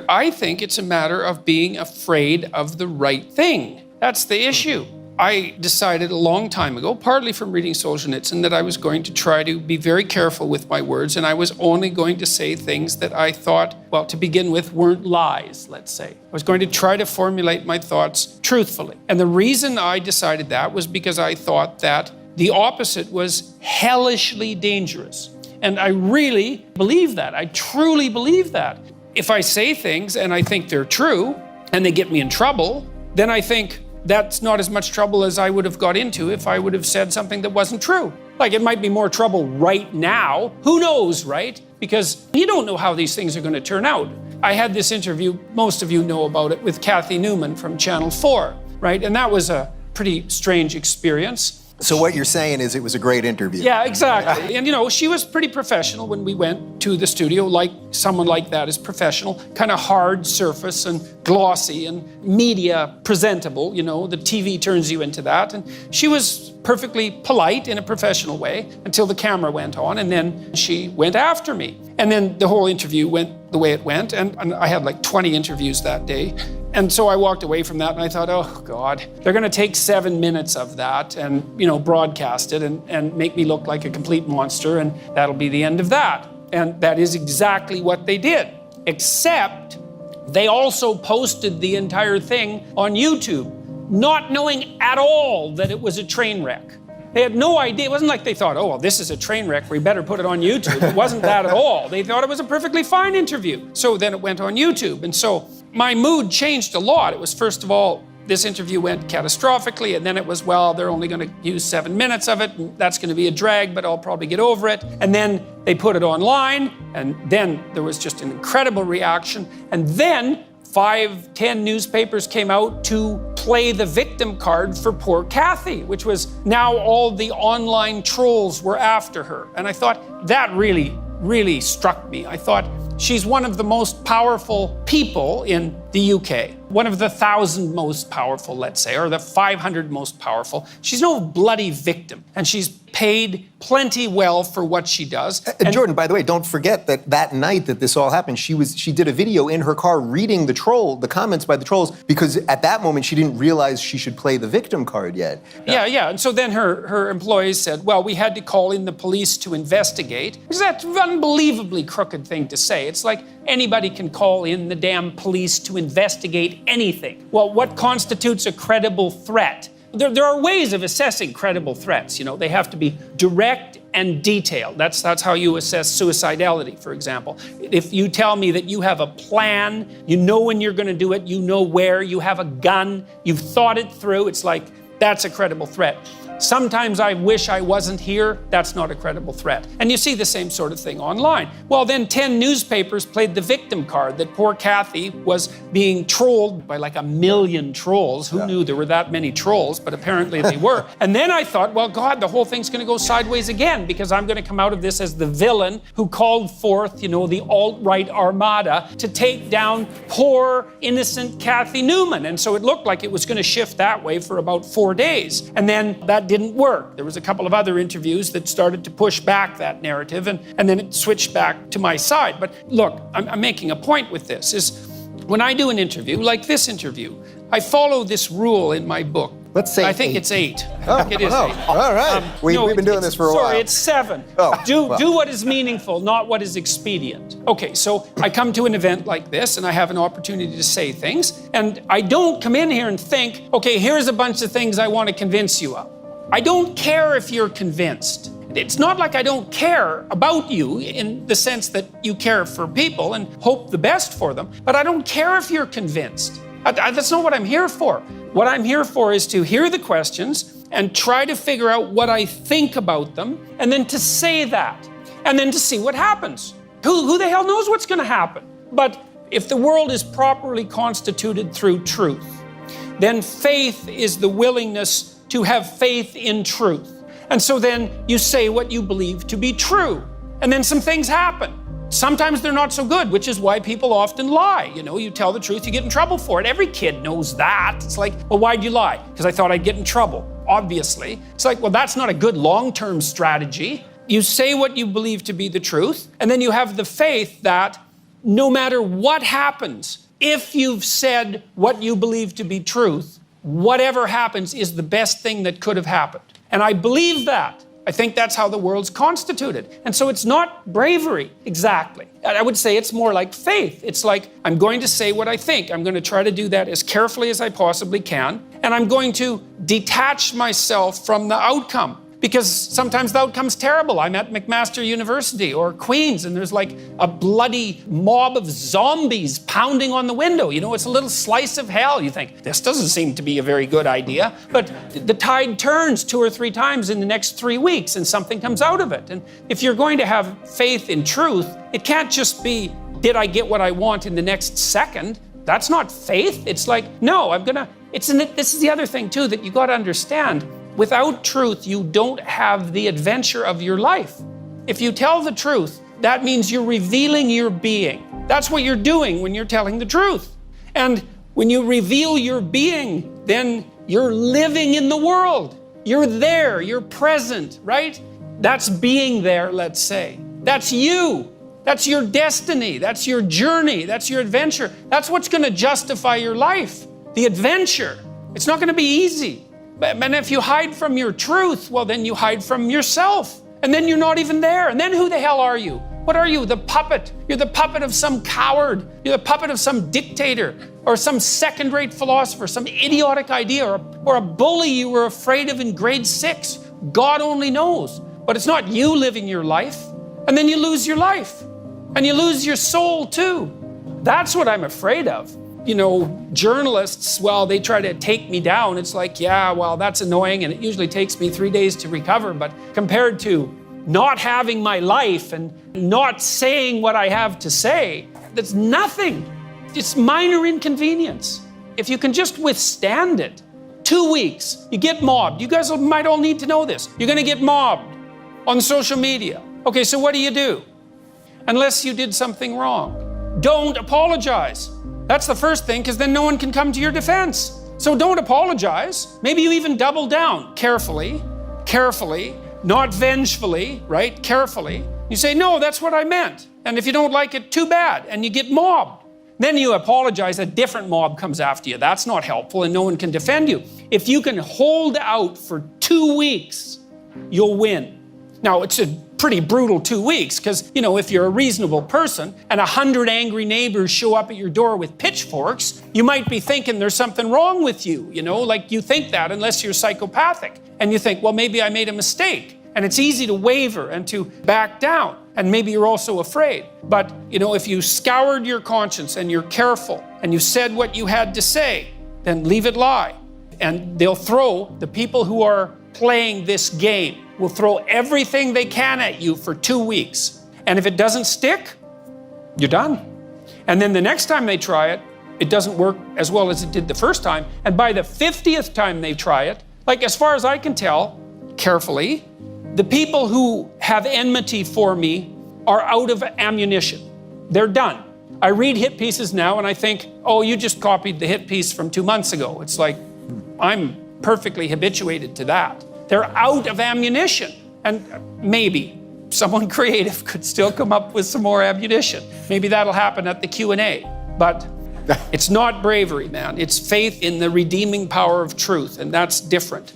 I think it's a matter of being afraid of the right thing. That's the issue. I decided a long time ago, partly from reading Solzhenitsyn, that I was going to try to be very careful with my words, and I was only going to say things that I thought, well, to begin with, weren't lies, let's say. I was going to try to formulate my thoughts truthfully. And the reason I decided that was because I thought that the opposite was hellishly dangerous. And I really believe that. I truly believe that. If I say things and I think they're true and they get me in trouble, then I think that's not as much trouble as I would have got into if I would have said something that wasn't true. Like, it might be more trouble right now. Who knows, right? Because you don't know how these things are going to turn out. I had this interview, most of you know about it, with Kathy Newman from Channel 4, right? And that was a pretty strange experience. So what you're saying is it was a great interview. Yeah, exactly. And, you know, she was pretty professional when we went to the studio, like someone like that is professional, kind of hard surface and glossy and media presentable, you know, the TV turns you into that. And she was perfectly polite in a professional way until the camera went on, and then she went after me. And then the whole interview went the way it went, and I had like 20 interviews that day. And so I walked away from that and I thought, oh God, they're gonna take 7 minutes of that and, you know, broadcast it and make me look like a complete monster, and that'll be the end of that. And that is exactly what they did, except they also posted the entire thing on YouTube, not knowing at all that it was a train wreck. They had no idea. It wasn't like they thought, oh, well, this is a train wreck, we better put it on YouTube. It wasn't that at all. They thought it was a perfectly fine interview. So then it went on YouTube. And so my mood changed a lot. It was, first of all, this interview went catastrophically, and then it was, well, they're only going to use 7 minutes of it, and that's going to be a drag, but I'll probably get over it. And then they put it online, and then there was just an incredible reaction. And then 5, 10 newspapers came out to play the victim card for poor Kathy, which was now all the online trolls were after her. And I thought that really struck me. I thought, she's one of the most powerful people in the UK. One of the 1,000 most powerful, let's say, or the 500 most powerful. She's no bloody victim, and she's paid plenty well for what she does. And Jordan, by the way, don't forget that that night that this all happened, she did a video in her car reading the comments by the trolls, because at that moment she didn't realize she should play the victim card yet. Yeah. And so then her employees said, well, we had to call in the police to investigate. Because that's an unbelievably crooked thing to say. It's like anybody can call in the damn police to investigate anything. Well, what constitutes a credible threat? There are ways of assessing credible threats. You know, they have to be direct and detailed. That's how you assess suicidality, for example. If you tell me that you have a plan, you know when you're going to do it, you know where, you have a gun, you've thought it through, it's like, that's a credible threat. Sometimes I wish I wasn't here, that's not a credible threat. And you see the same sort of thing online. Well, then 10 newspapers played the victim card that poor Kathy was being trolled by like 1 million trolls. Who knew there were that many trolls, but apparently they were. And then I thought, well, God, the whole thing's gonna go sideways again, because I'm gonna come out of this as the villain who called forth, you know, the alt-right armada to take down poor, innocent Kathy Newman. And so it looked like it was gonna shift that way for about 4 days. And then that didn't work. There was a couple of other interviews that started to push back that narrative, and then it switched back to my side. But look, I'm making a point with this, is when I do an interview, like this interview, I follow this rule in my book. Let's say I think 8. it's 8. Oh, I think it is 8. All right. We've been doing this for a while. Sorry, it's 7. Oh, do what is meaningful, not what is expedient. Okay, so I come to an event like this and I have an opportunity to say things, and I don't come in here and think, okay, here's a bunch of things I want to convince you of. I don't care if you're convinced. It's not like I don't care about you in the sense that you care for people and hope the best for them, but I don't care if you're convinced. That's not what I'm here for. What I'm here for is to hear the questions and try to figure out what I think about them, and then to say that, and then to see what happens. Who the hell knows what's going to happen? But if the world is properly constituted through truth, then faith is the willingness to have faith in truth. And so then you say what you believe to be true. And then some things happen. Sometimes they're not so good, which is why people often lie. You know, you tell the truth, you get in trouble for it. Every kid knows that. It's like, well, why'd you lie? Because I thought I'd get in trouble, obviously. It's like, well, that's not a good long-term strategy. You say what you believe to be the truth, and then you have the faith that no matter what happens, if you've said what you believe to be truth, whatever happens is the best thing that could have happened. And I believe that. I think that's how the world's constituted. And so it's not bravery, exactly. I would say it's more like faith. It's like, I'm going to say what I think. I'm going to try to do that as carefully as I possibly can. And I'm going to detach myself from the outcome. Because sometimes the outcome's terrible. I'm at McMaster University or Queen's and there's like a bloody mob of zombies pounding on the window. You know, it's a little slice of hell. You think, this doesn't seem to be a very good idea. But the tide turns 2 or 3 times in the next 3 weeks and something comes out of it. And if you're going to have faith in truth, it can't just be, did I get what I want in the next second? That's not faith. It's like, no, this is the other thing too that you got to understand. Without truth, you don't have the adventure of your life. If you tell the truth, that means you're revealing your being. That's what you're doing when you're telling the truth. And when you reveal your being, then you're living in the world. You're there, you're present, right? That's being there, let's say. That's you. That's your destiny. That's your journey. That's your adventure. That's what's going to justify your life. The adventure. It's not going to be easy. And if you hide from your truth, well, then you hide from yourself. And then you're not even there. And then who the hell are you? What are you? The puppet. You're the puppet of some coward. You're the puppet of some dictator or some second-rate philosopher, some idiotic idea or a bully you were afraid of in grade 6. God only knows. But it's not you living your life. And then you lose your life. And you lose your soul too. That's what I'm afraid of. You know, journalists, well, they try to take me down. It's like, yeah, well, that's annoying, and it usually takes me 3 days to recover. But compared to not having my life and not saying what I have to say, that's nothing. It's minor inconvenience. If you can just withstand it, 2 weeks, you get mobbed. You guys might all need to know this. You're going to get mobbed on social media. Okay, so what do? Unless you did something wrong. Don't apologize. That's the first thing, because then no one can come to your defense. So don't apologize. Maybe you even double down carefully, not vengefully, right? Carefully. You say, no, that's what I meant. And if you don't like it, too bad. And you get mobbed. Then you apologize, a different mob comes after you. That's not helpful and no one can defend you. If you can hold out for 2 weeks, you'll win. Now, it's a pretty brutal 2 weeks because, you know, if you're a reasonable person and 100 angry neighbors show up at your door with pitchforks, you might be thinking there's something wrong with you, you know, like you think that unless you're psychopathic. And you think, well, maybe I made a mistake. And it's easy to waver and to back down. And maybe you're also afraid. But, you know, if you scoured your conscience and you're careful and you said what you had to say, then leave it lie. And they'll throw, the people who are playing this game will throw everything they can at you for 2 weeks. And if it doesn't stick, you're done. And then the next time they try it, it doesn't work as well as it did the first time. And by the 50th time they try it, like as far as I can tell, carefully, the people who have enmity for me are out of ammunition. They're done. I read hit pieces now and I think, oh, you just copied the hit piece from 2 months ago. It's like, I'm perfectly habituated to that. They're out of ammunition. And maybe someone creative could still come up with some more ammunition. Maybe that'll happen at the Q&A. But it's not bravery, man. It's faith in the redeeming power of truth, and that's different.